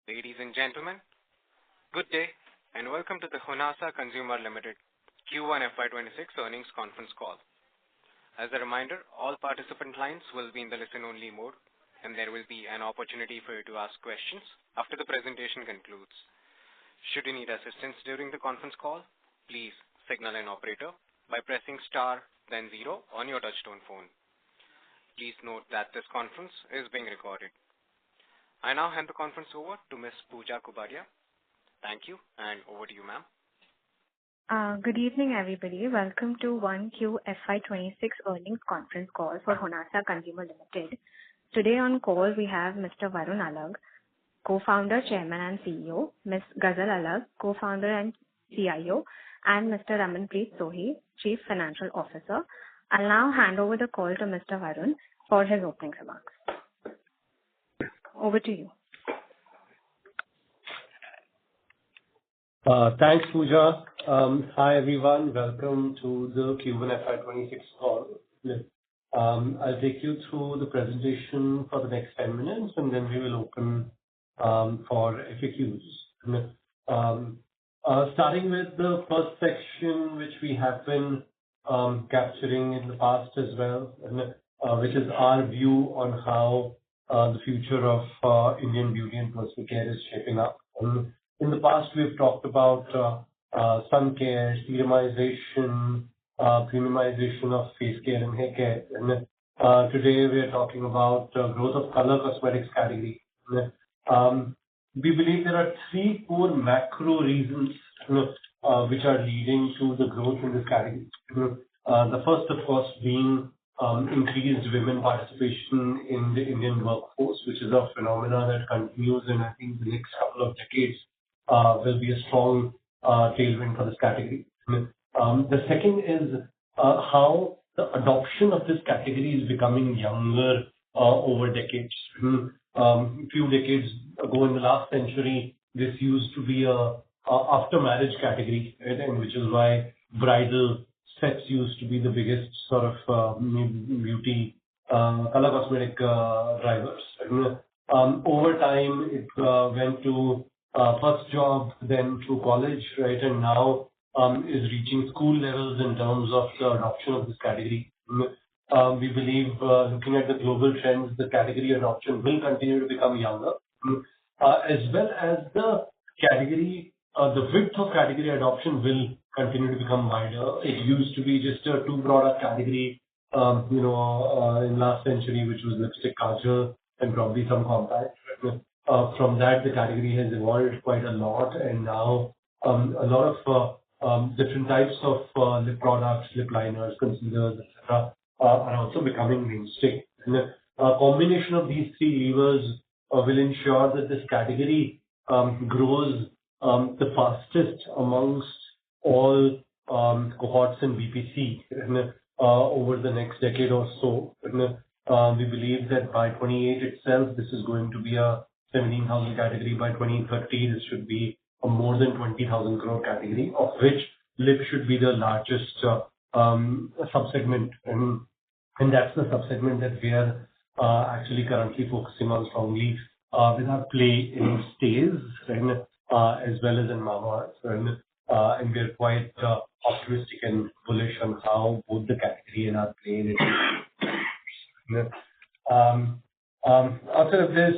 Ladies and gentlemen, good day and welcome to the Honasa Consumer Limited Q1 FY26 earnings conference call. As a reminder, all participant lines will be in the listen-only mode, and there will be an opportunity for you to ask questions after the presentation concludes. Should you need assistance during the conference call, please signal an operator by pressing star then 0 on your touchtone phone. Please note that this conference is being recorded. I now hand the conference over to Ms. Pooja Kubadia. Thank you, and over to you, ma'am. Good evening, everybody. Welcome to 1Q FY26 earnings conference call for Honasa Consumer Limited. Today on call we have Mr. Varun Alagh, co-founder, chairman and CEO, Ms. Ghazal Alagh, co-founder and CIO, and Mr. Ramanpreet Sohi, Chief Financial Officer. I'll now hand over the call to Mr. Varun for his opening remarks. Over to you. Thanks, Pooja. Hi, everyone. Welcome to the Q1 FY26 call. I'll take you through the presentation for the next 10 minutes, and then we will open for FAQs. Starting with the first section, which we have been capturing in the past as well, which is our view on how the future of Indian beauty and personal care is shaping up. In the past, we've talked about sun care, serumization, premiumization of face care and hair care. And today, we are talking about growth of color cosmetics category. We believe there are three core macro reasons which are leading to the growth in this category. The first, of course, being increased women participation in the Indian workforce, which is a phenomena that continues, and I think the next couple of decades will be a strong tailwind for this category. The second is how the adoption of this category is becoming younger over decades. A few decades ago in the last century, this used to be a after marriage category, right? And which is why bridal sets used to be the biggest sort of beauty color cosmetic drivers. Over time, it went to first job, then through college, right? And now is reaching school levels in terms of the adoption of this category. We believe, looking at the global trends, the category adoption will continue to become younger, as well as the category, the width of category adoption will continue to become wider. It used to be just a two-product category, in last century, which was lipstick, kajal, and probably some compact. From that, the category has evolved quite a lot, and now a lot of different types of lip products, lip liners, concealers, etc., are also becoming mainstay. And a combination of these three levers will ensure that this category grows the fastest amongst all cohorts in BPC over the next decade or so. We believe that by 28 itself, this is going to be a 17,000 category. By 2030, this should be a more than 20,000 crore category, of which lip should be the largest subsegment. And that's the subsegment that we are actually currently focusing on strongly with our play in stays, as well as in Mamaearth. And we're quite optimistic and bullish on how both the category and our play in it. Outside of this,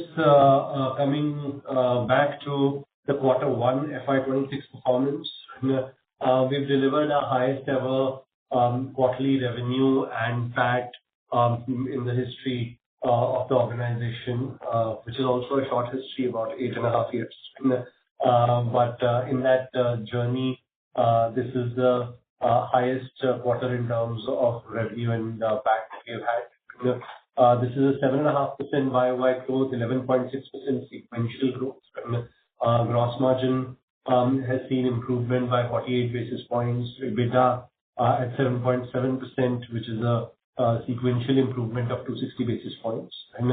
coming back to the Q1 FY26 performance, we've delivered our highest ever quarterly revenue and PAT in the history of the organization, which is also a short history, about 8.5 years. But in that journey, this is the highest quarter in terms of revenue and PAT that we have had. This is a 7.5% YOY growth, 11.6% sequential growth. Gross margin has seen improvement by 48 basis points. EBITDA at 7.7%, which is a sequential improvement of 260 basis points. And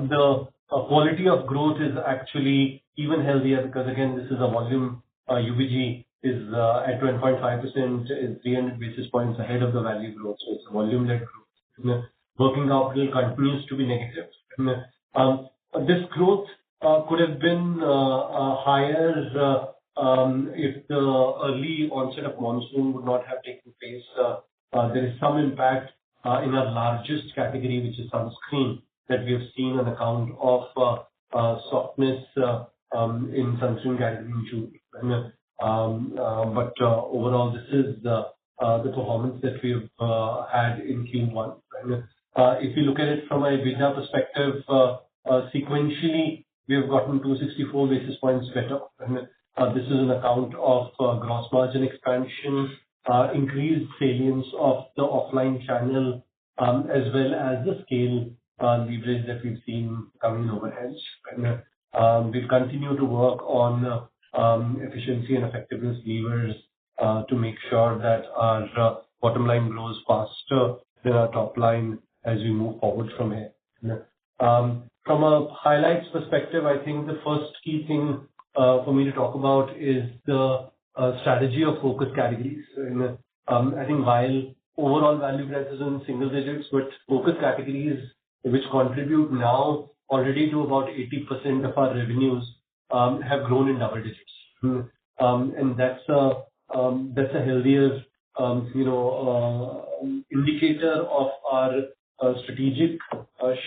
the quality of growth is actually even healthier because, again, this is a volume. UVG is at 12.5%, is 300 basis points ahead of the value growth. So it's a volume-led growth. Working capital continues to be negative. This growth could have been higher if the early onset of monsoon would not have taken place. There is some impact in our largest category, which is sunscreen, that we have seen on account of softness in sunscreen category in June. But overall, this is the performance that we've had in Q1. If you look at it from a EBITDA perspective, sequentially, we have gotten 264 basis points better. This is an account of gross margin expansion, increased salience of the offline channel, as well as the scale leverage that we've seen coming overheads. We'll continue to work on efficiency and effectiveness levers to make sure that our bottom line grows faster than our top line as we move forward from here. From a highlights perspective, I think the first key thing for me to talk about is the strategy of focus categories. I think while overall value growth is in single digits, but focus categories, which contribute now already to about 80% of our revenues, have grown in double digits. And that's a healthier, indicator of our strategic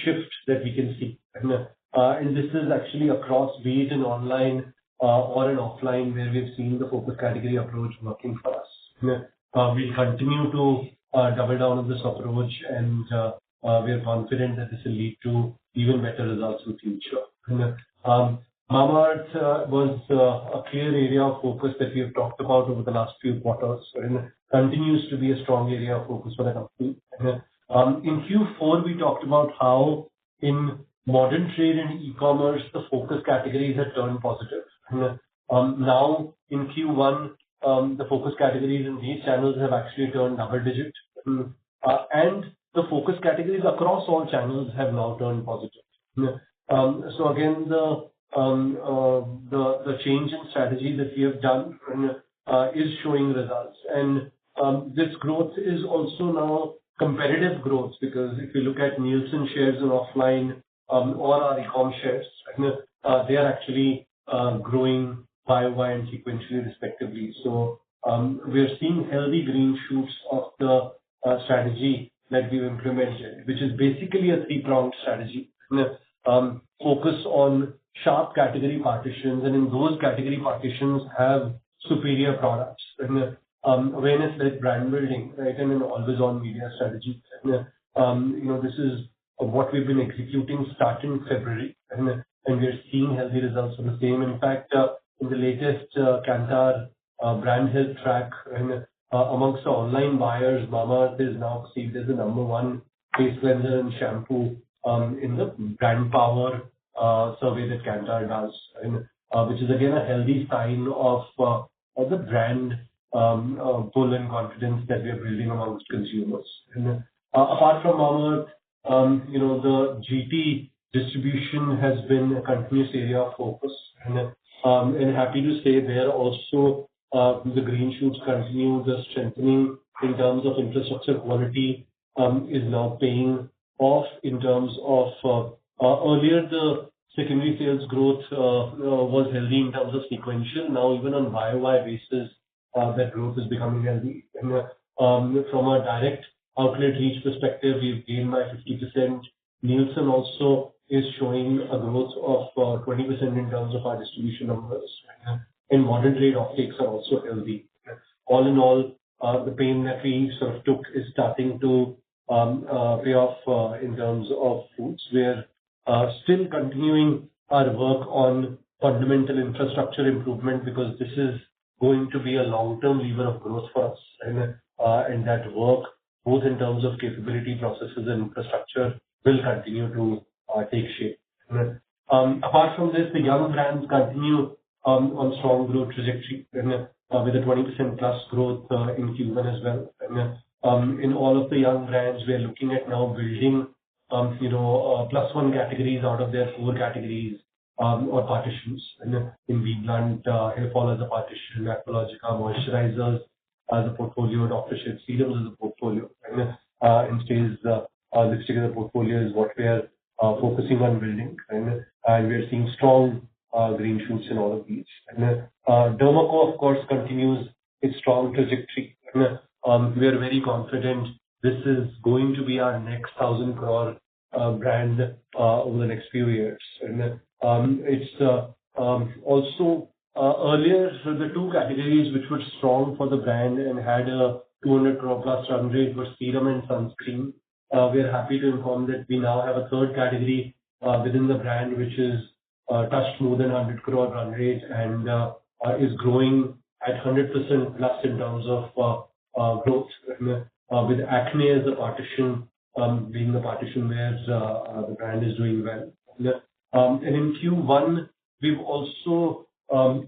shift that we can see. And this is actually across, be it in online or in offline, where we've seen the focus category approach working for us. We'll continue to double down on this approach, and we are confident that this will lead to even better results in the future. Mamaearth was a clear area of focus that we have talked about over the last few quarters, and continues to be a strong area of focus for the company. In Q4, we talked about how in modern trade and e-commerce, the focus categories had turned positive. Now, in Q1, the focus categories in these channels have actually turned double digit. And the focus categories across all channels have now turned positive. So again, the change in strategy that we have done is showing results. And this growth is also now competitive growth, because if you look at Nielsen shares in offline or our e-com shares, they are actually growing YoY and sequentially respectively. So we are seeing healthy green shoots of the strategy that we've implemented, which is basically a three-pronged strategy. Focus on sharp category partitions, and in those category partitions have superior products. Awareness-led brand building, right, and an always-on media strategy. This is what we've been executing starting February, and we are seeing healthy results from the same. In fact, in the latest Kantar brand health track, amongst the online buyers, Mamaearth is now perceived as the number one face cleanser and shampoo in the brand power survey that Kantar does, which is again a healthy sign of the brand pull and confidence that we are building amongst consumers. Apart from Mamaearth, the GT distribution has been a continuous area of focus, and happy to say there also the green shoots continue. The strengthening in terms of infrastructure quality is now paying off in terms of earlier the secondary sales growth was healthy in terms of sequential. Now even on YoY basis, that growth is becoming healthy. From a direct outlet reach perspective, we've gained by 50%. Nielsen also is showing a growth of 20% in terms of our distribution numbers. And modern trade offtakes are also healthy. All in all, the pain that we sort of took is starting to pay off in terms of foods. We're still continuing our work on fundamental infrastructure improvement, because this is going to be a long-term lever of growth for us. And that work, both in terms of capability, processes, and infrastructure, will continue to take shape. Apart from this, the young brands continue on strong growth trajectory, with a 20% plus growth in Q1 as well. In all of the young brands, we are looking at now building plus one categories out of their core categories or partitions. In BBlunt, hair fall as a partition, Aqualogica moisturizers as a portfolio, Dr. Sheth's serums as a portfolio, and Stays lipstick as a portfolio is what we are focusing on building. and we are seeing strong green shoots in all of these. And Dermaco, of course, continues its strong trajectory. And we are very confident this is going to be our next 1,000 crore brand over the next few years. And it's also earlier, so the two categories which were strong for the brand and had a 200 crore plus run rate were serum and sunscreen. We are happy to inform that we now have a third category within the brand, which is touched more than 100 crore run rate and is growing at 100% plus in terms of growth. With acne as a partition, being the partition where the brand is doing well. And in Q1, we've also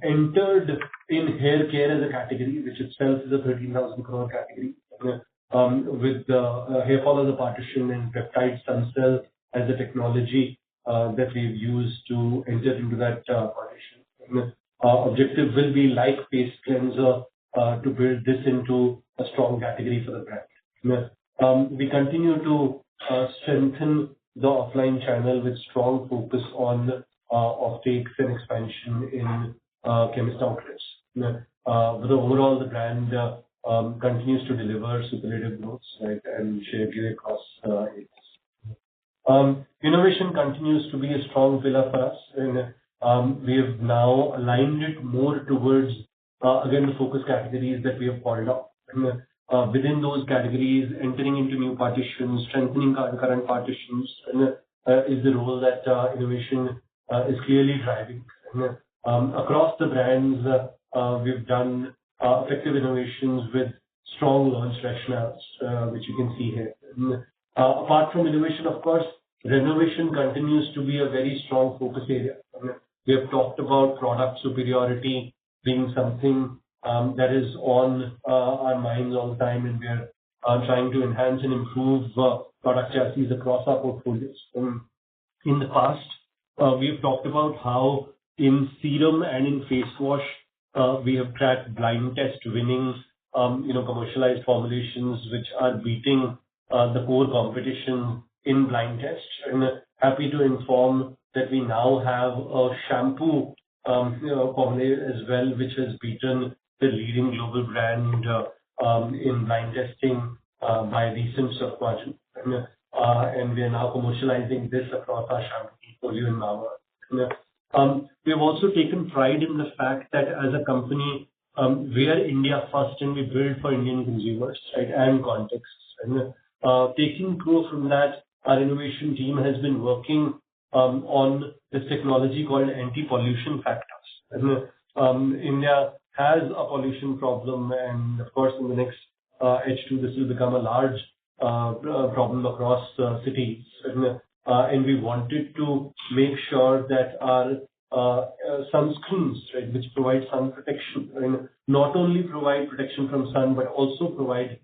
entered in hair care as a category, which itself is a 13,000 crore category, with hair fall as a partition and peptide stem cell as a technology that we've used to enter into that partition. Objective will be like face cleanser to build this into a strong category for the brand. We continue to strengthen the offline channel with strong focus on offtakes and expansion in chemist outlets. But overall, the brand continues to deliver superlative growth, right, and share gain across areas. Innovation continues to be a strong pillar for us, and we have now aligned it more towards again the focus categories that we have called out. Within those categories, entering into new partitions, strengthening current partitions, is the role that innovation is clearly driving. Across the brands, we've done effective innovations with strong launch rationales, which you can see here. Apart from innovation, of course, renovation continues to be a very strong focus area. We have talked about product superiority being something that is on our minds all the time, and we are trying to enhance and improve product chassis across our portfolios. In the past, we've talked about how in serum and in face wash, we have tracked blind test winning, commercialized formulations which are beating the core competition in blind tests. And happy to inform that we now have a shampoo formula as well, which has beaten the leading global brand in blind testing by recent margin. And we are now commercializing this across our shampoo portfolio in Mamaearth. We have also taken pride in the fact that as a company, we are India first and we build for Indian consumers, right, and contexts. And taking clue from that, our innovation team has been working on this technology called anti-pollution factors. And India has a pollution problem, and of course, in the next H2, this will become a large problem across cities. And we wanted to make sure that our sunscreens, right, which provide sun protection, and not only provide protection from sun, but also provide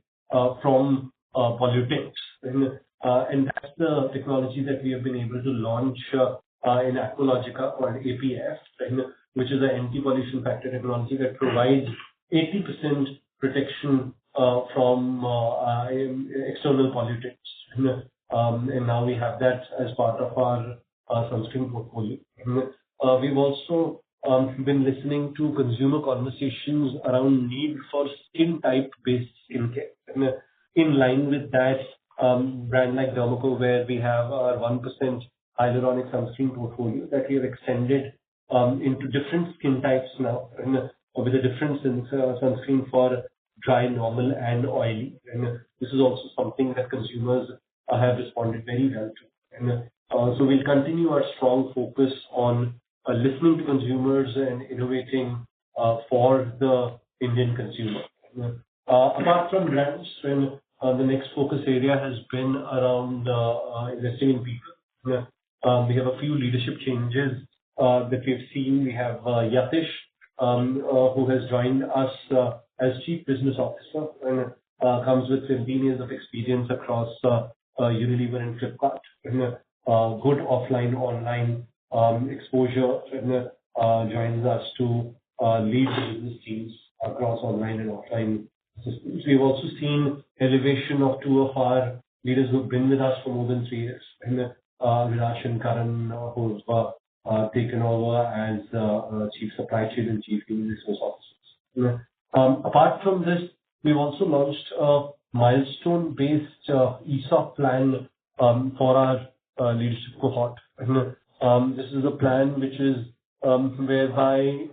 from pollutants. And that's the technology that we have been able to launch in Aqualogica called APF, right, which is an anti-pollution factor technology that provides 80% protection from external pollutants. And now we have that as part of our sunscreen portfolio. We've also been listening to consumer conversations around need for skin type-based skincare. And in line with that, brand like Dermaco, where we have our 1% hyaluronic sunscreen portfolio that we have extended into different skin types now, and with a different sunscreen for dry, normal, and oily. And this is also something that consumers have responded very well to. And so we'll continue our strong focus on listening to consumers and innovating for the Indian consumer. Apart from brands, the next focus area has been around investing in people. We have a few leadership changes that we've seen. We have Yatish, who has joined us as Chief Business Officer, and comes with 15 years of experience across Unilever and Flipkart, and good offline, online exposure, and joins us to lead the business teams across online and offline systems. We've also seen elevation of two of our leaders who've been with us for more than 3 years, and Vilash and Karan, who've taken over as Chief Supply Chain and Chief Human Resource Officers. Apart from this, we've also launched a milestone-based ESOP plan for our leadership cohort. This is a plan which is whereby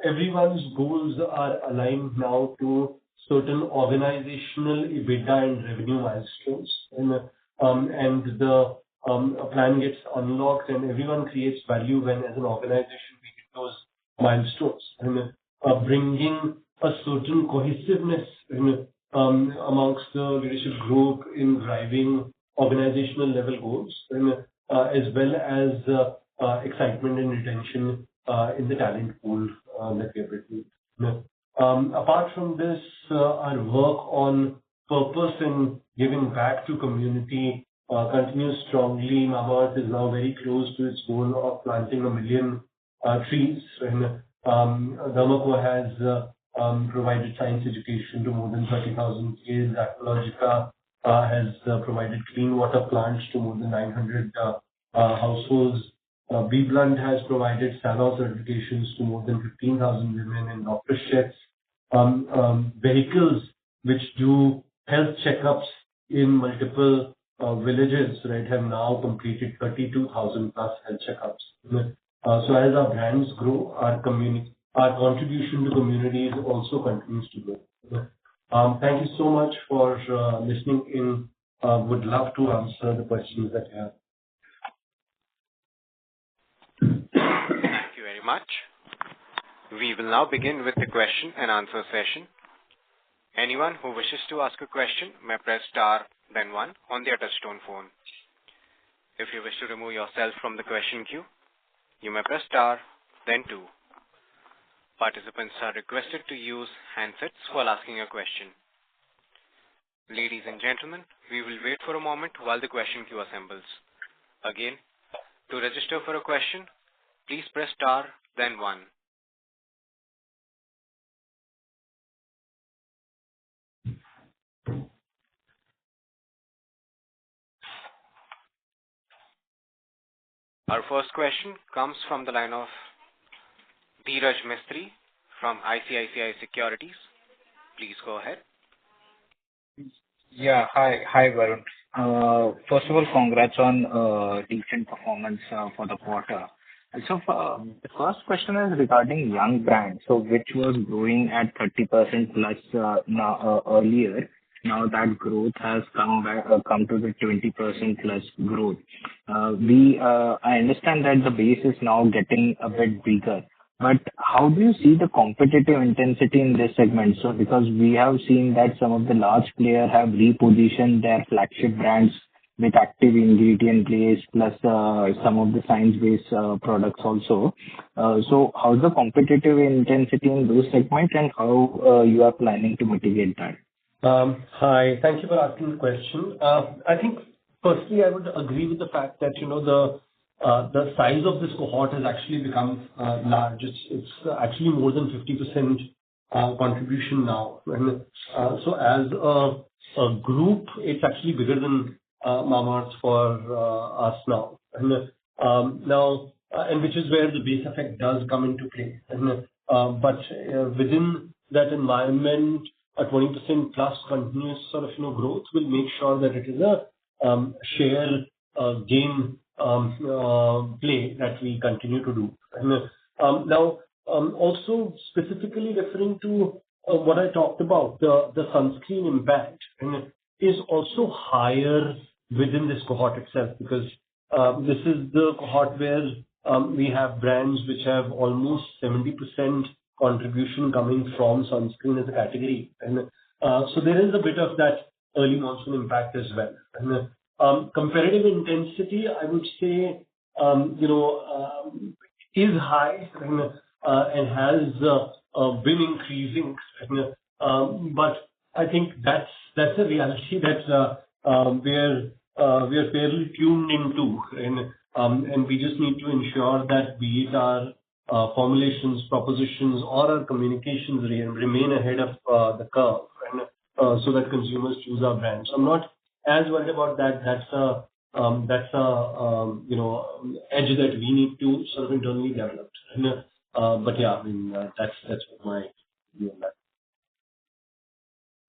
everyone's goals are aligned now to certain organizational EBITDA and revenue milestones. And the plan gets unlocked, and everyone creates value when, as an organization, we hit those milestones. Bringing a certain cohesiveness amongst the leadership group in driving organizational level goals, as well as excitement and retention in the talent pool that we have built. Apart from this, our work on purpose and giving back to community continues strongly. Mamaearth is now very close to its goal of planting 1 million trees. Dermaco has provided science education to more than 30,000 kids. Aqualogica has provided clean water plants to more than 900 households. B Blunt has provided SALO certifications to more than 15,000 women, and Dr. Sheth's vehicles which do health checkups in multiple villages, right, have now completed 32,000 plus health checkups. So as our brands grow, our contribution to communities also continues to grow. Thank you so much for listening in. Would love to answer the questions that you have. Thank you very much. We will now begin with the question and answer session. Anyone who wishes to ask a question may press star, then one on their touchtone phone. If you wish to remove yourself from the question queue, you may press star, then two. Participants are requested to use handsets while asking a question. Ladies and gentlemen, we will wait for a moment while the question queue assembles. Again, to register for a question, please press star, then one. Our first question comes from the line of Dheeraj Mistry from ICICI Securities. Please go ahead. Yeah. Hi, Varun. First of all, congrats on decent performance for the quarter. So the first question is regarding young brands, so which was growing at 30% plus now earlier. Now that growth has come to the 20% plus growth. I understand that the base is now getting a bit bigger, but how do you see the competitive intensity in this segment? So because we have seen that some of the large players have repositioned their flagship brands with active ingredient base plus some of the science-based products also. So how's the competitive intensity in those segments, and how you are planning to mitigate that? Hi. Thank you for asking the question. I think firstly, I would agree with the fact that, the size of this cohort has actually become large. It's actually more than 50% contribution now. And so as a group, it's actually bigger than Mamaearth for us now. And which is where the base effect does come into play. But within that environment, a 20% plus continuous sort of growth will make sure that it is a share gain play that we continue to do. Now, also specifically referring to what I talked about, the sunscreen impact is also higher within this cohort itself, because this is the cohort where we have brands which have almost 70% contribution coming from sunscreen as a category. And so there is a bit of that early monsoon impact as well. And competitive intensity, I would say, is high and has been increasing. But I think that's a reality that we are fairly tuned into, and we just need to ensure that be it our formulations, propositions, or our communications remain ahead of the curve, so that consumers choose our brands. So I'm not as worried about that. That's a that's a edge that we need to sort of internally develop. But yeah, I mean, that's what my view on that.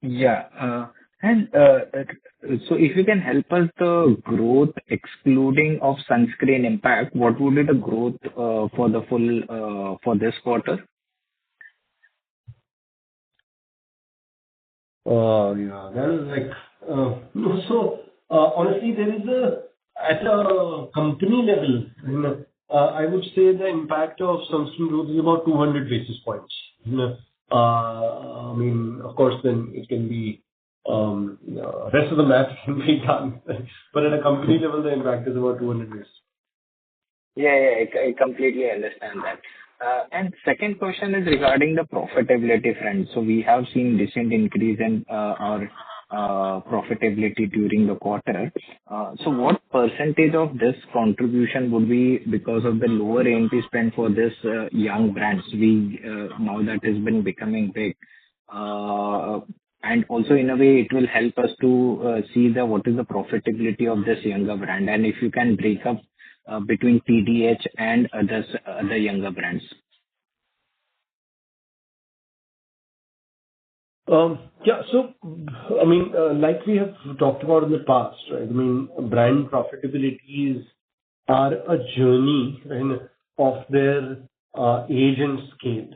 Yeah. So if you can help us the growth excluding of sunscreen impact, what would be the growth for the full for this quarter? Yeah, that is like, no, so, honestly, there is at a company level, I would say the impact of sunscreen growth is about 200 basis points. I mean, of course, then it can be, rest of the math can be done. But at a company level, the impact is about 200 basis. Yeah, I completely understand that. And second question is regarding the profitability front. So we have seen decent increase in our profitability during the quarter. So what percentage of this contribution would be because of the lower A&P spend for this young brands we now that has been becoming big? And also in a way, it will help us to see what is the profitability of this younger brand, and if you can break up between TDH and other younger brands. Yeah. So, I mean, like we have talked about in the past, right? I mean, brand profitabilities are a journey, right, of their age and scale.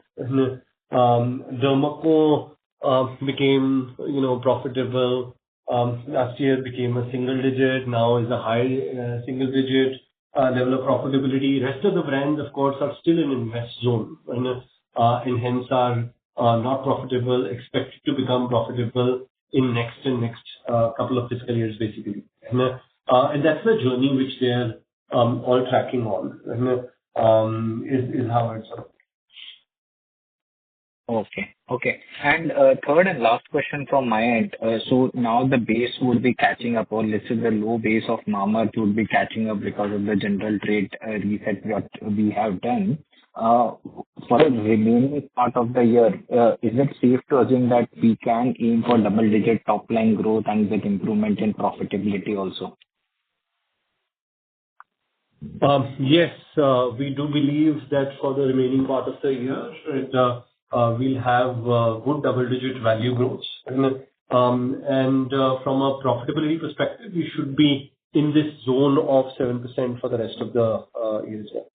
Dermaco became, profitable. Last year became a single digit, now is a high single digit level of profitability. Rest of the brands, of course, are still in invest zone, and hence are not profitable, expected to become profitable in next couple of fiscal years, basically. And that's the journey which they're all tracking on, is how it's sort of. Okay. And third and last question from my end. So now the base would be catching up, or let's say the low base of Mamaearth would be catching up because of the general trade reset what we have done. For the remaining part of the year, is it safe to assume that we can aim for double-digit top-line growth and with improvement in profitability also? Yes, we do believe that for the remaining part of the year, we'll have good double-digit value growth. And from a profitability perspective, we should be in this zone of 7% for the rest of the year as well.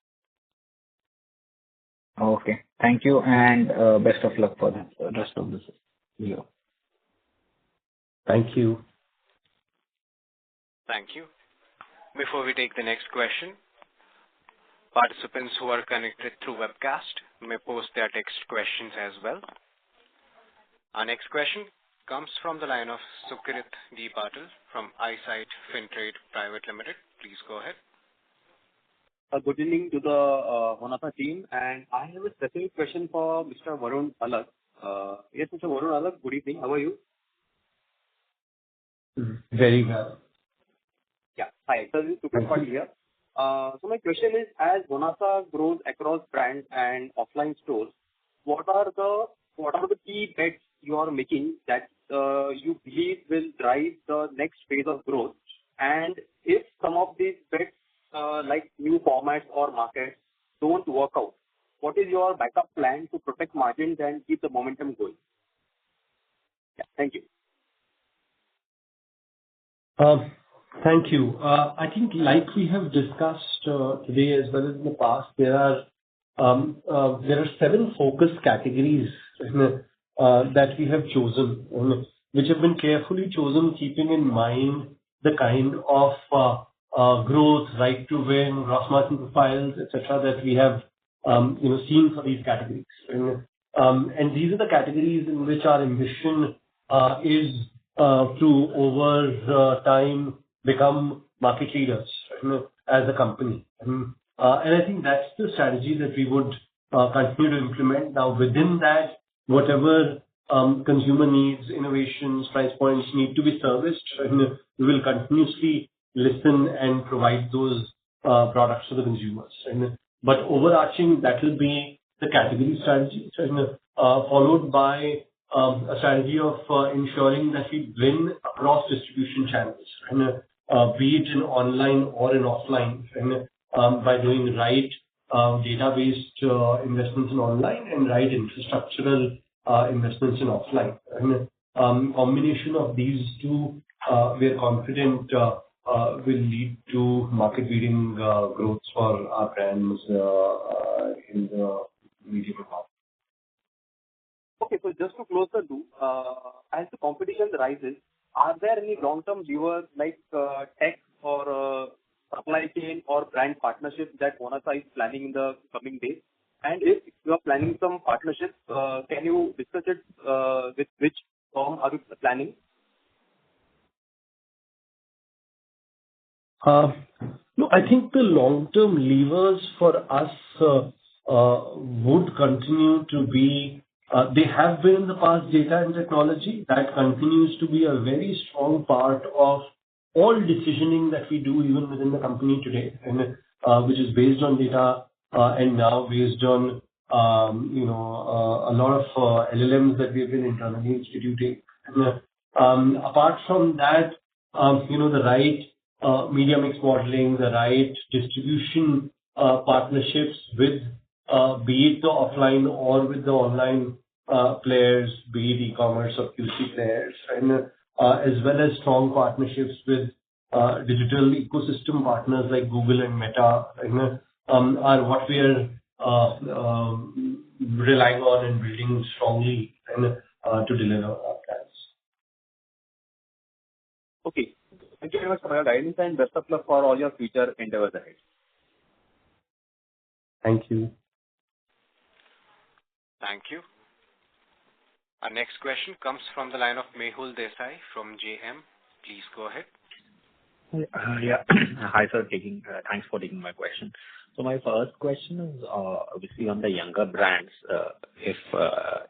Okay. Thank you, and best of luck for the rest of this year. Thank you. Thank you. Before we take the next question, participants who are connected through webcast may post their text questions as well. Our next question comes from the line of Sukrit D. Patil from Eyesight Fintrade Private Limited. Please go ahead. Good evening to the Honasa team, and I have a specific question for Mr. Varun Alagh. Yes, Mr. Varun Alagh, good evening. How are you? Very well. Yeah. Hi. So this is Sukrit Patil here. So my question is, as Honasa grows across brands and offline stores, what are the key bets you are making that you believe will drive the next phase of growth? And if some of these bets, like new formats or markets, don't work out, what is your backup plan to protect margins and keep the momentum going? Yeah. Thank you. Thank you. I think like we have discussed today as well as in the past, there are 7 focus categories that we have chosen, which have been carefully chosen, keeping in mind the kind of growth, right to win, gross margin profiles, etc., that we have seen for these categories. And these are the categories in which our ambition is to over time become market leaders as a company. And I think that's the strategy that we would continue to implement. Now, within that, whatever consumer needs, innovations, price points need to be serviced, we will continuously listen and provide those products to the consumers. But overarching, that will be the category strategy, followed by a strategy of ensuring that we win across distribution channels. be it in online or in offline, and by doing right database investments in online and right infrastructural investments in offline. And combination of these two, we are confident will lead to market-leading growth for our brands in the medium term. Okay, so just to close the loop, as the competition rises, are there any long-term levers like tech or supply chain or brand partnerships that Honasa is planning in the coming days? And if you are planning some partnerships, can you discuss it with which firm are you planning? No, I think the long-term levers for us would continue to be, they have been in the past, data and technology. That continues to be a very strong part of all decisioning that we do even within the company today, and which is based on data, and now based on, a lot of LLMs that we have been internally instituting. And, apart from that, the right media mix modeling, the right distribution partnerships with be it the offline or with the online players, be it e-commerce or QC players, and as well as strong partnerships with digital ecosystem partners like Google and Meta, and are what we are relying on and building strongly and to deliver our plans. Okay. Thank you very much for your guidance and best of luck for all your future endeavors ahead. Thank you. Thank you. Our next question comes from the line of Mehul Desai from JM. Please go ahead. Yeah. Hi, sir. Thanks for taking my question. So my first question is obviously on the younger brands. If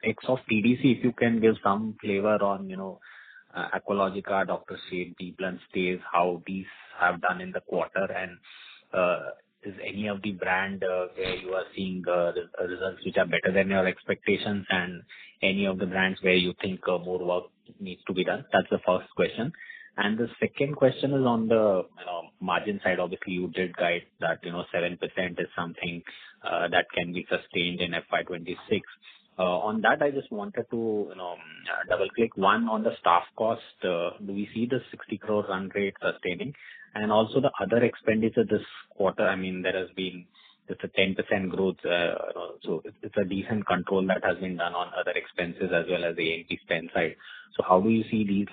X of TDC, if you can give some flavor on, Aqualogica, Dr. Sheth's, BBlunt Stays, how these have done in the quarter, and is any of the brand where you are seeing results which are better than your expectations, and any of the brands where you think more work needs to be done? That's the first question. And the second question is on the margin side. Obviously, you did guide that 7% is something that can be sustained in FY26. On that, I just wanted to double click one on the staff cost. Do we see the 60 crore run rate sustaining? And also the other expenditure this quarter. I mean, there has been just a 10% growth, so it's a decent control that has been done on other expenses as well as the A&P spend side. So how do you see these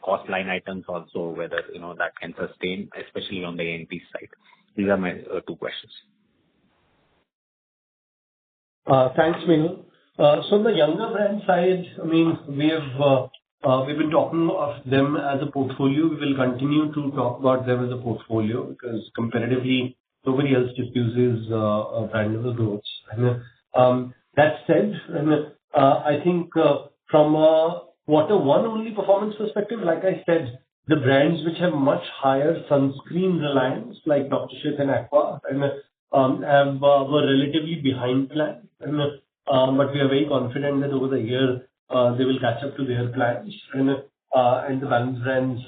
cost line items also, whether that can sustain, especially on the A&P side? These are my two questions. Thanks, Mehul. So on the younger brand side, I mean, we've been talking of them as a portfolio. We will continue to talk about them as a portfolio because comparatively, nobody else diffuses brand level growth. And that said, I think from a quarter one only performance perspective, like I said, the brands which have much higher sunscreen reliance, like Dr. Sheth's and Aqua, and were relatively behind plan. But we are very confident that over the year they will catch up to their plans, and the balance brands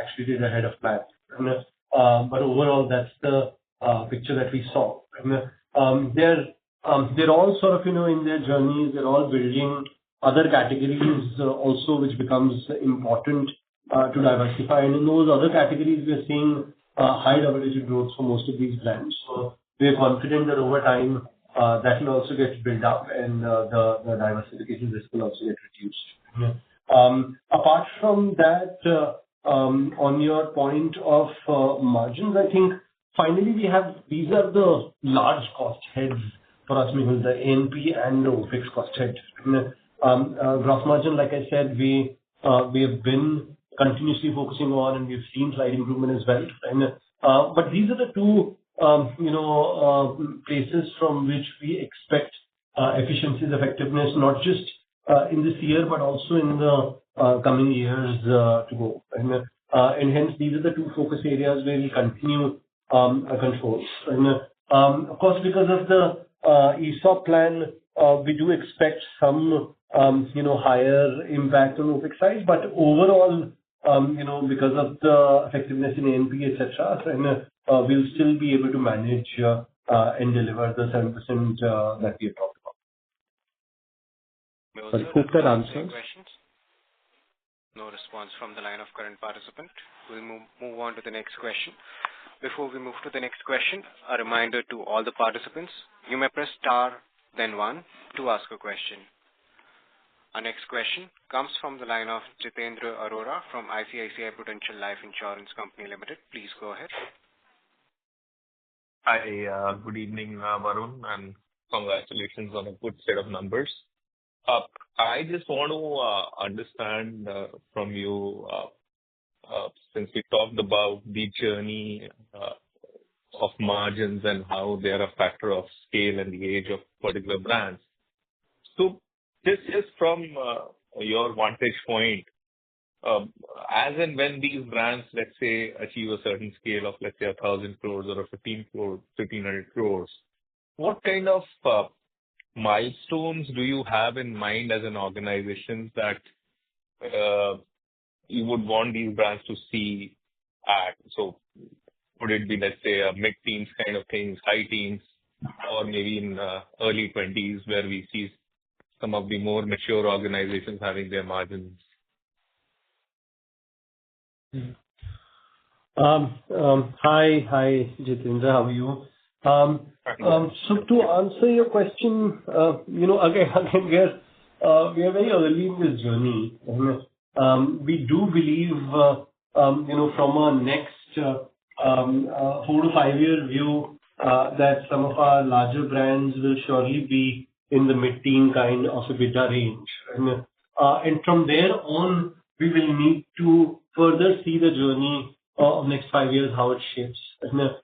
actually did ahead of plan. But overall, that's the picture that we saw. They're all sort of in their journeys. They're all building other categories also, which becomes important to diversify. And in those other categories, we are seeing high double-digit growth for most of these brands. So we are confident that over time that will also get built up, and the diversification risk will also get reduced. Apart from that, on your point of margins, I think finally these are the large cost heads for us, Mehul, the A&P and the OpEx cost head. Gross margin, like I said, we have been continuously focusing on, and we've seen slight improvement as well. But these are the two places from which we expect efficiencies, effectiveness, not just in this year, but also in the coming years to go. And hence, these are the two focus areas where we continue controls. And of course, because of the ESOP plan, we do expect some higher impact on OpEx side, but overall, because of the effectiveness in A&P, et cetera, we'll still be able to manage and deliver the 7% that we have talked about. May Sorry, also hope that answer your answers. questions. No response from the line of current participant. We'll move on to the next question. Before we move to the next question, a reminder to all the participants, you may press star then one to ask a question. Our next question comes from the line of Jitendra Arora from ICICI Prudential Life Insurance Company Limited. Please go ahead. Hi, good evening, Varun, and congratulations on a good set of numbers. I just want to understand from you, since we talked about the journey of margins and how they are a factor of scale and the age of particular brands. So just from your vantage point, as and when these brands, let's say, achieve a certain scale of, let's say, 1,000 crores or 1,500 crores, what kind of milestones do you have in mind as an organization that you would want these brands to see at? So would it be, let's say, a mid-teens kind of things, high teens, or maybe in early 20s where we see some of the more mature organizations having their margins? Hi, Jitendra. How are you? So to answer your question, again, we are very early in this journey. We do believe, from our next 4 to 5 year view, that some of our larger brands will surely be in the mid-teen kind of EBITDA range. And from there on, we will need to further see the journey of next 5 years, how it shapes. The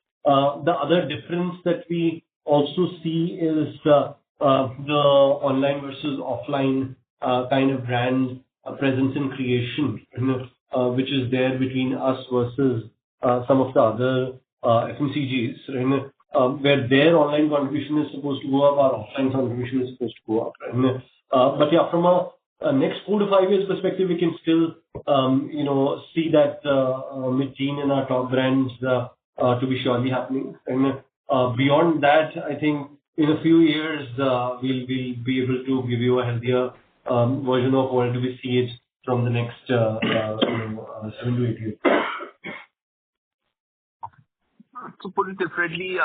other difference that we also see is the online versus offline kind of brand presence and creation, which is there between us versus some of the other FMCGs, where their online contribution is supposed to go up, our offline contribution is supposed to go up. But yeah, from a next 4 to 5 years perspective, we can still, see that mid-teen in our top brands to be surely happening. And beyond that, I think in a few years, we'll be able to give you a healthier version of where do we see it from the next 7 to 8 years. To put it differently,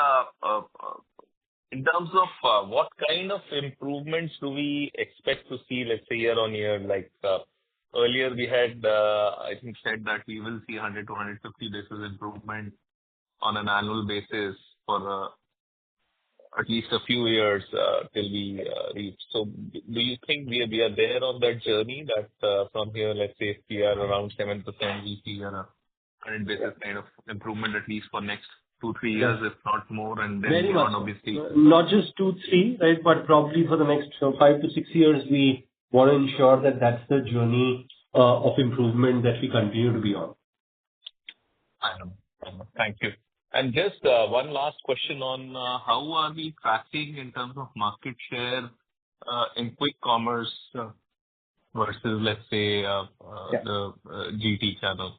in terms of what kind of improvements do we expect to see, let's say, year on year? Like earlier we had, I think, said that we will see 100 to 150 basis improvement on an annual basis for at least a few years till we reach. So do you think we are there on that journey that from here, let's say, if we are around 7%, we see a 100 basis kind of improvement at least for next 2-3 years, if not more, and then Very beyond, much. obviously. Not just 2, 3, right? But probably for the next 5 to 6 years, we want to ensure that that's the journey of improvement that we continue to be on. I know. Thank you. And just one last question on how are we tracking in terms of market share in quick commerce versus, let's say, the GT channel?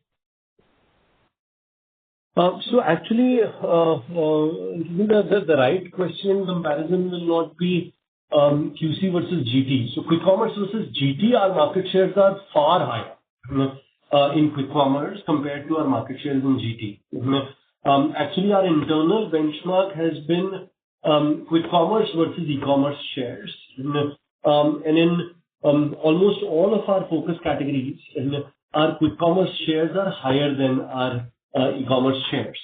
So actually, the right question comparison will not be QC versus GT. So quick commerce versus GT, our market shares are far higher in quick commerce compared to our market shares in GT. Actually, our internal benchmark has been quick commerce versus e-commerce shares. And in almost all of our focus categories, our quick commerce shares are higher than our e-commerce shares,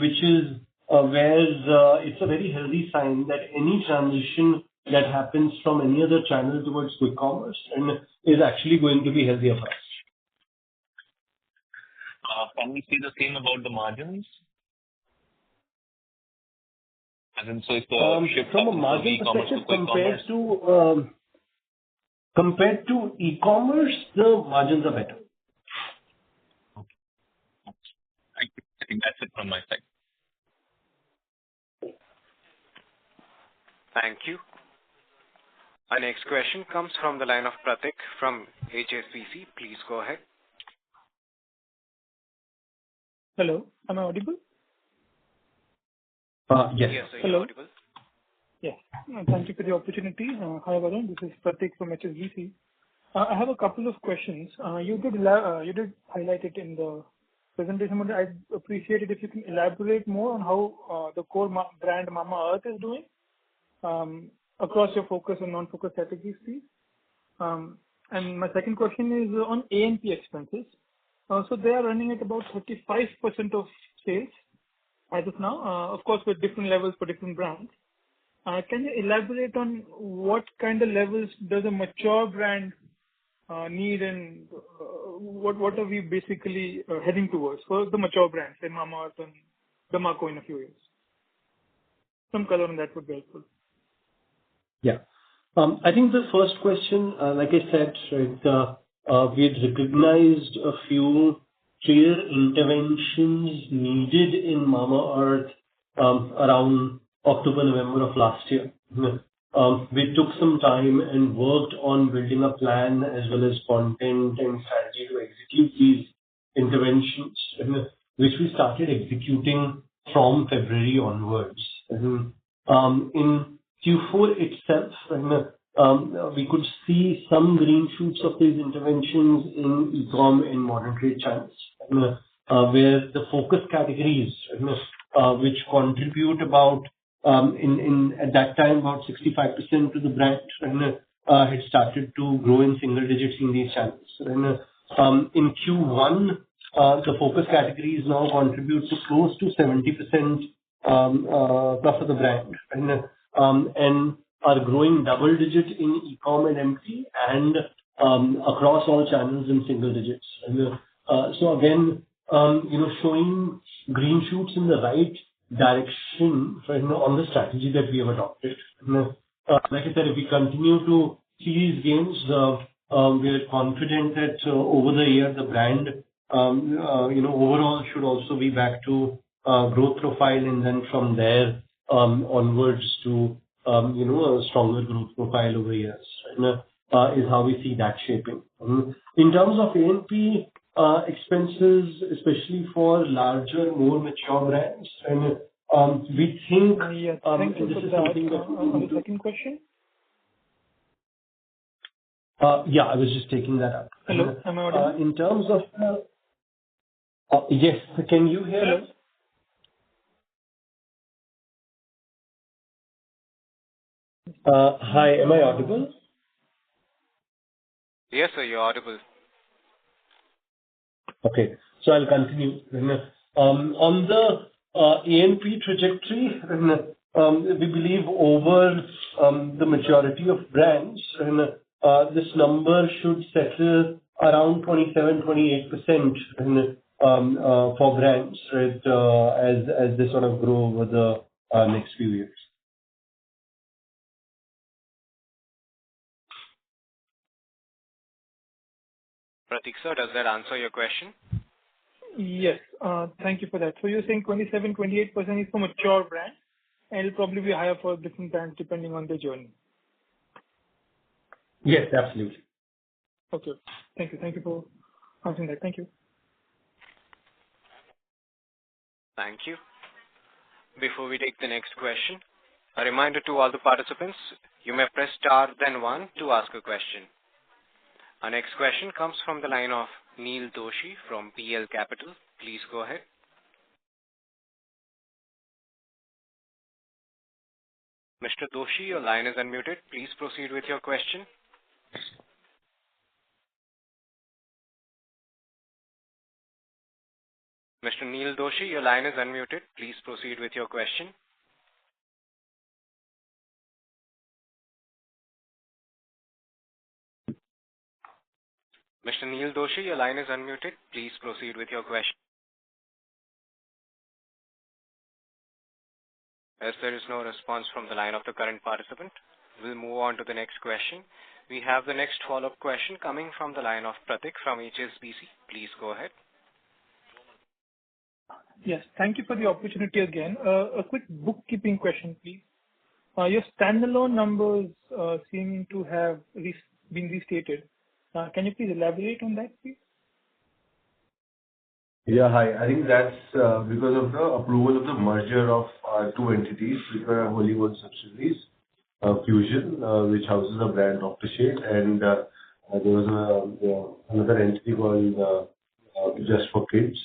which is where it's a very healthy sign that any transition that happens from any other channel towards quick commerce is actually going to be healthier for us. Can we see the same about the margins? As in, so if the shift from a happens from margin e-commerce to perspective, quick commerce? compared to e-commerce, the margins are better. Thank you. I think that's it from my side. Thank you. Our next question comes from the line of Pratik from HSBC. Please go ahead. Hello, am I audible? Yes. Yes, sir, you're Hello. audible. Yes. Thank you for the opportunity. Hi, Varun. This is Pratik from HSBC. I have a couple of questions. You did highlight it in the presentation, but I'd appreciate it if you can elaborate more on how the core brand Mamaearth is doing across your focus and non-focus categories, please. And my second question is on A&P expenses. So they are running at about 35% of sales as of now, of course, with different levels for different brands. Can you elaborate on what kind of levels does a mature brand need, and what are we basically heading towards for the mature brands, say Mamaearth and Damaco in a few years? Some color on that would be helpful. Yeah. I think the first question, like I said, right, we had recognized a few clear interventions needed in Mamaearth around October, November of last year. We took some time and worked on building a plan as well as content and strategy to execute these interventions, which we started executing from February onwards. In Q4 itself, we could see some green shoots of these interventions in e-com and modern trade channels, where the focus categories, which contribute about, at that time, about 65% to the brand, had started to grow in single digits in these channels. In Q1, the focus categories now contribute to close to 70% plus of the brand, and are growing double digit in e-com and MT and across all channels in single digits. So again, showing green shoots in the right direction, on the strategy that we have adopted. Like I said, if we continue to see these gains, we are confident that over the year the brand, overall should also be back to growth profile, and then from there onwards to a stronger growth profile over years, is how we see that shaping. In terms of A&P expenses, especially for larger, more mature brands, we think Yes, thank you this for is that. something that On the second question? yeah, I was just taking that up. Hello, am I audible? In terms of yes, can you hear Hello? us? Hi, am I audible? Yes, sir, you're audible. Okay, so I'll continue. On the A&P trajectory, we believe over the majority of brands, this number should settle around 27-28% for brands, right, as they sort of grow over the next few years. Pratik, sir, does that answer your question? Yes, thank you for that. So you're saying 27-28% is for mature brands, and it'll probably be higher for different brands depending on their journey. Yes, absolutely. Okay. Thank you. Thank you for answering that. Thank you. Thank you. Before we take the next question, a reminder to all the participants, you may press star then one to ask a question. Our next question comes from the line of Neil Doshi from PL Capital. Please go ahead. Mr. Doshi, your line is unmuted. Please proceed with your question. Mr. Neil Doshi, your line is unmuted. Please proceed with your question. Mr. Neil Doshi, your line is unmuted. Please proceed with your question. As there is no response from the line of the current participant, we'll move on to the next question. We have the next follow-up question coming from the line of Pratik from HSBC. Please go ahead. Yes, thank you for the opportunity again. A quick bookkeeping question, please. Your standalone numbers seem to have been restated. Can you please elaborate on that, please? Yeah, hi. I think that's because of the approval of the merger of our two entities, which were wholly owned subsidiaries, Fusion, which houses a brand Dr. Shade, and there was another entity called Just for Kids.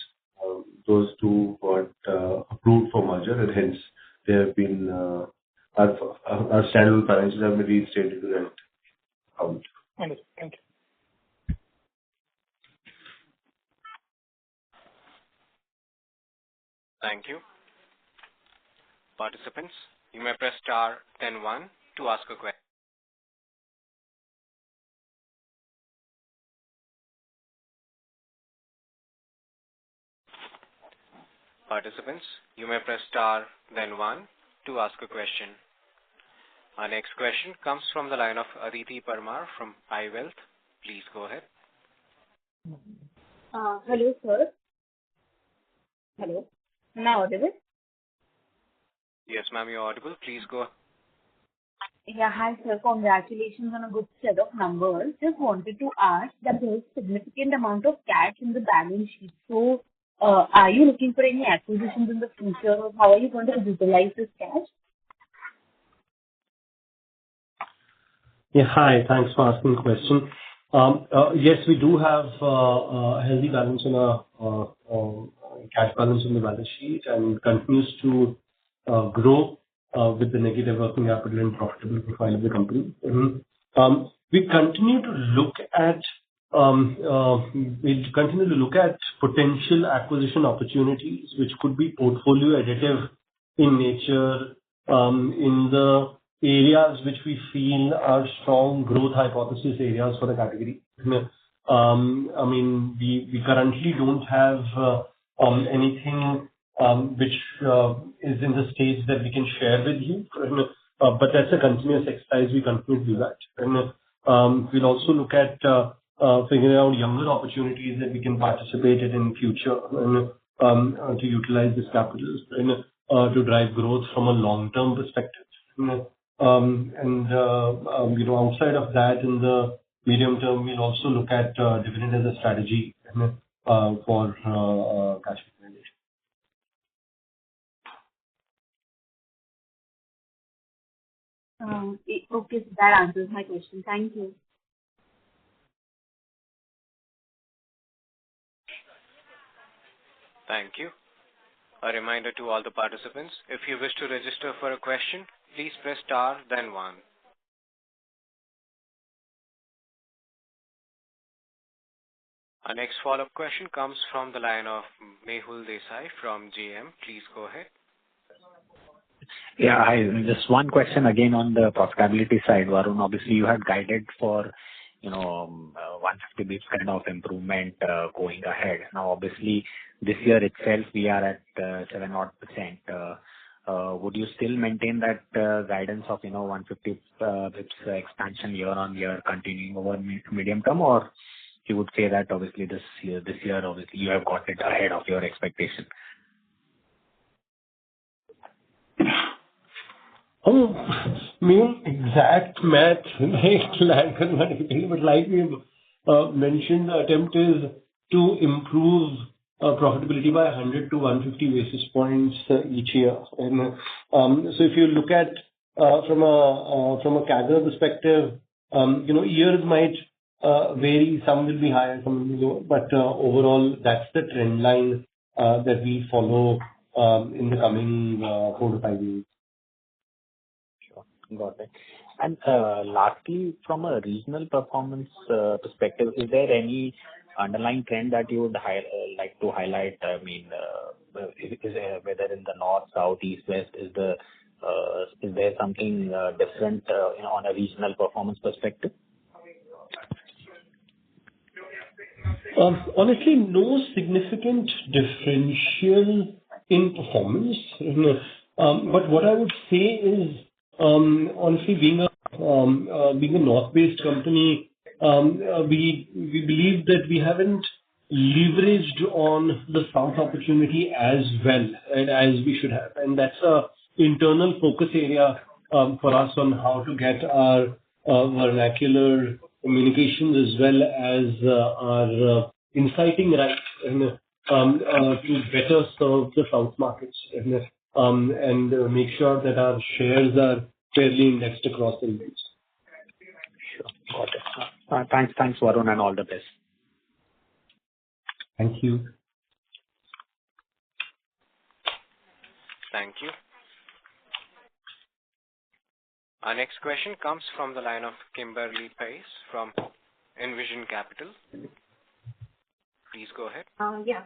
Those two got approved for merger, and hence they have been our standalone financials have been reinstated to that account. Understood. Thank you. Thank you. Participants, you may press star then one to ask a question. Participants, you may press star then one to ask a question. Our next question comes from the line of Aditi Parmar from iWealth. Please go ahead. Hello, sir. Hello. Am I audible? Yes, ma'am, you're audible. Please go. Yeah, hi, sir. Congratulations on a good set of numbers. Just wanted to ask that there is significant amount of cash in the balance sheet. So, are you looking for any acquisitions in the future, or how are you going to utilize this cash? Yeah, hi. Thanks for asking the question. Yes, we do have a healthy balance in our cash balance in the balance sheet and continues to grow with the negative working capital and profitable profile of the company. We continue to look at potential acquisition opportunities, which could be portfolio additive in nature, in the areas which we feel are strong growth hypothesis areas for the category. I mean, we currently don't have anything which is in the stage that we can share with you. But that's a continuous exercise. We continue to do that. We'll also look at figuring out younger opportunities that we can participate in future, to utilize this capital to drive growth from a long-term perspective. Outside of that, in the medium term, we'll also look at dividend as a strategy for cash generation. Okay, so that answers my question. Thank you. Thank you. A reminder to all the participants, if you wish to register for a question, please press star then one. Our next follow-up question comes from the line of Mehul Desai from JM. Please go ahead. Yeah, hi. Just one question again on the profitability side, Varun. Obviously, you had guided for, 150 basis kind of improvement going ahead. Now, obviously, this year itself, we are at 7-odd%. Would you still maintain that guidance of, 150 basis expansion year-on-year continuing over medium term, or you would say that obviously this year, obviously, you have got it ahead of your expectation? Exact math, but like we mentioned, the attempt is to improve profitability by 100 to 150 basis points each year. So if you look at from a CAGR perspective, years might vary. Some will be higher, some will be lower, but overall, that's the trend line that we follow in the coming 4 to 5 years. Got it. And lastly, from a regional performance perspective, is there any underlying trend that you would like to highlight? I mean, whether in the north, south, east, west, is there something different on a regional performance perspective? Honestly, no significant differential in performance. But what I would say is, honestly, being a north-based company, we believe that we haven't leveraged on the south opportunity as well and as we should have, and that's a internal focus area for us on how to get our vernacular communications as well as our inciting right to better serve the South markets and make sure that our shares are fairly indexed across the regions. Sure. Got it. Thanks, Varun, and all the best. Thank you. Thank you. Our next question comes from the line of Kimberly Pace from Envision Capital. Please go ahead. Yeah.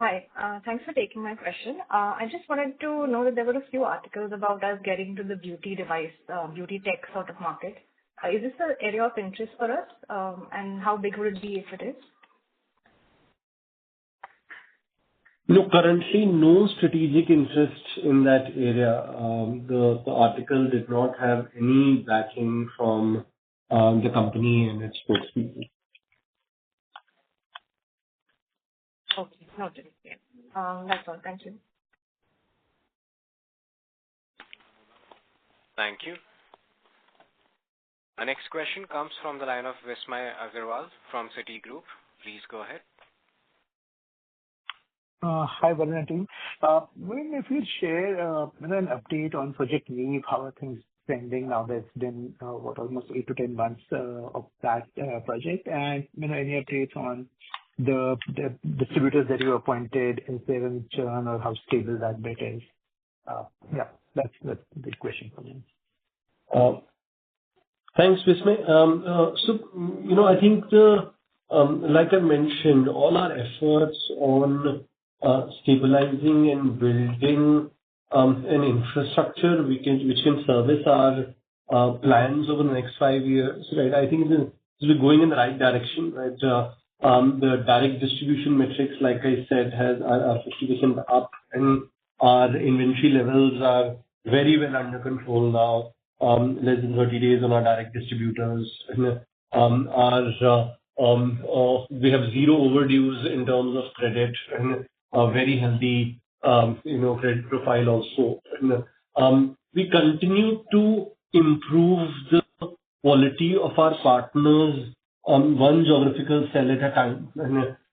Hi. Thanks for taking my question. I just wanted to know that there were a few articles about us getting into the beauty device, beauty tech sort of market. Is this an area of interest for us? And how big would it be if it is? No, currently no strategic interest in that area. The article did not have any backing from the company and its spokespeople. Okay. Noted. Yeah. That's all. Thank you. Thank you. Our next question comes from the line of Vismay Agarwal from Citigroup. Please go ahead. Hi, Varun and team. Varun, if you share an update on Project Weave, how are things trending now that it's been almost 8 to 10 months of that project? And any updates on the distributors that you appointed? Is there any churn or how stable that bit is? Yeah, that's the big question for me. Thanks, Vismay. I think like I mentioned, all our efforts on stabilizing and building an infrastructure which can service our plans over the next 5 years, right? I think we're going in the right direction, right? The direct distribution metrics, like I said, are 50% up, and our inventory levels are very well under control now. Less than 30 days on our direct distributors. We have zero overdues in terms of credit and a very healthy, credit profile also. We continue to improve the quality of our partners on one geographical cell at a time.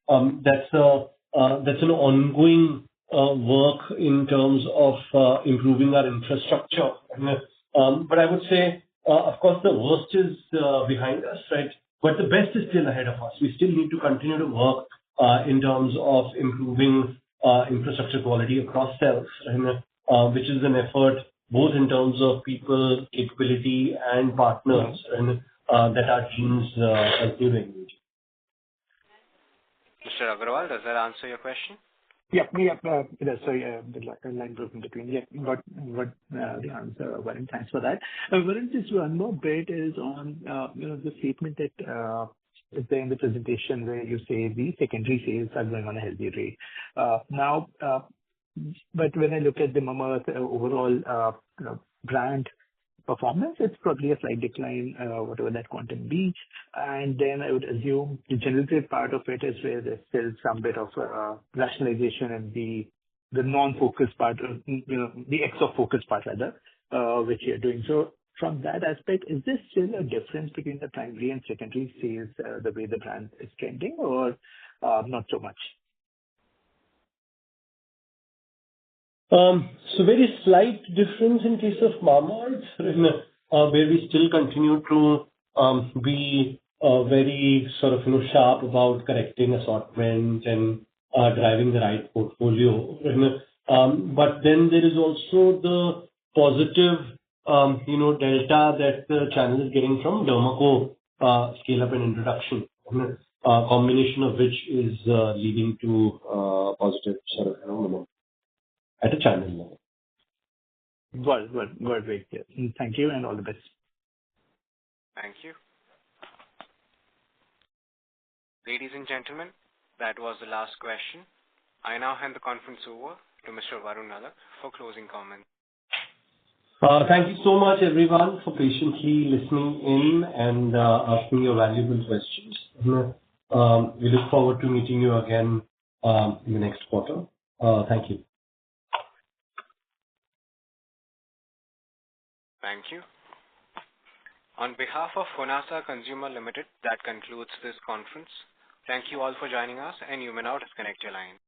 And that's an ongoing work in terms of improving our infrastructure. But I would say, of course, the worst is behind us, right? But the best is still ahead of us. We still need to continue to work in terms of improving infrastructure quality across cells, which is an effort both in terms of people, capability, and partners, and that our teams are doing. Mr. Agarwal, does that answer your question? Yeah. Sorry, the line broke in between. Yeah, got the answer, Varun. Thanks for that. Varun, just one more bit is on the statement that is there in the presentation where you say the secondary sales are going on a healthy rate. Now, but when I look at the Mamaearth overall brand performance, it's probably a slight decline, whatever that quantum be. And then I would assume the general trade part of it is where there's still some bit of rationalization and the non-focus part, the ex-of-focus part rather, which you're doing. So from that aspect, is there still a difference between the primary and secondary sales, the way the brand is trending, or not so much? So very slight difference in case of Mamaearth, where we still continue to be very sort of sharp about correcting assortment and driving the right portfolio. But then there is also the positive delta that the channel is getting from Dermaco scale up and introduction, combination of which is leading to positive sort of momentum at a channel level. Good. Great. Thank you and all the best. Thank you. Ladies and gentlemen, that was the last question. I now hand the conference over to Mr. Varun Alagh for closing comments. Thank you so much, everyone, for patiently listening in and asking your valuable questions. We look forward to meeting you again in the next quarter. Thank you. Thank you. On behalf of Honasa Consumer Limited, that concludes this conference. Thank you all for joining us, and you may now disconnect your line.